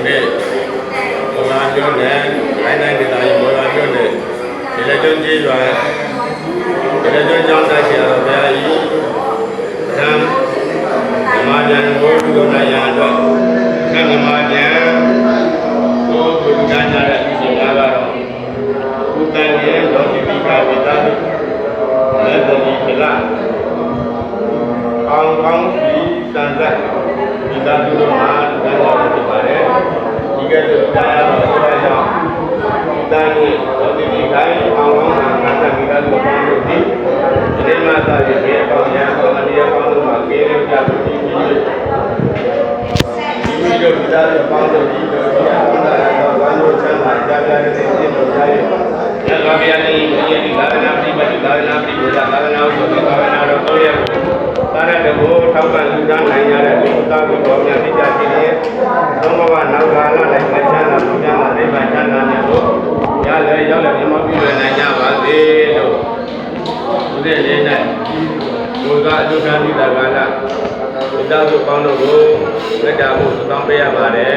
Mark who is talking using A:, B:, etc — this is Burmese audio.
A: နေ့ဘောလာပြောတဲ့တိုင်းတိုင်းဒေသကြီးဘောလာပြောတဲ့ဒီလက်ကျွန်းကြီးရွာဒီလက်ကျွန်းကျောင်းသားဆရာတော်ဘုရားကြီးသံဓမ္မပြန်ကိုပြုလုပ်နိုင်ရတော့သံဓမ္မပြန်ကိုပြုလုပ်နိုင်ရတဲ့အချိန်ကတော့ဥပ္ပန်ရဲ့လောကီပိကာဝိတ္တလက်တော်ကြီးခလာကောင်းကောင်းဒီစံသက်ဒီသာသူတို့မှာလက်တော်ဖြစ်ပါတယ်ဒီကဲဆိုတရားတော်ဆိုတဲ့ကြောင့်ဒီသားကြီးလောကီပိကာအောင်ကောင်းတာငါတမိသားတို့ပေါင်းလို့ဒီနေ့မှသာရည်အပေါင်းညာတော်အတရားပေါင်းလို့မှာကေရကြလို့ဒီမိတို့ဒီသားတို့ပေါင်းလို့ဒီလိုတရားတော်တော်ဝမ်းတို့ချမ်းသာကြပြတဲ့စိတ်တို့ကြားရရသော်ဗျာတိဒီသာသနာ့ပြိပတိသာသနာ့ပြိပဒါသာသနာ့ဆိုတဲ့သာသနာတော်ကိုရသာရတဘောထောက်ပံ့လူသားနိုင်ရတဲ့လူသားကိုတော်များသိကြခြင်းရဲ့သုံးဘဝနောက်ကာလ၌မချမ်းသာဘူးများနိဗ္ဗာန်ချမ်းသာမြတ်ကိုရလေရောက်လေမြတ်ပြုရနိုင်ကြပါစေလို့ဘုရားလေး၌ဘုရားအကျိုးခံပြီးတာကလည်းဒီသားတို့ပေါင်းတို့ကိုလက်တာဖို့တောင်းပေးရပါတယ်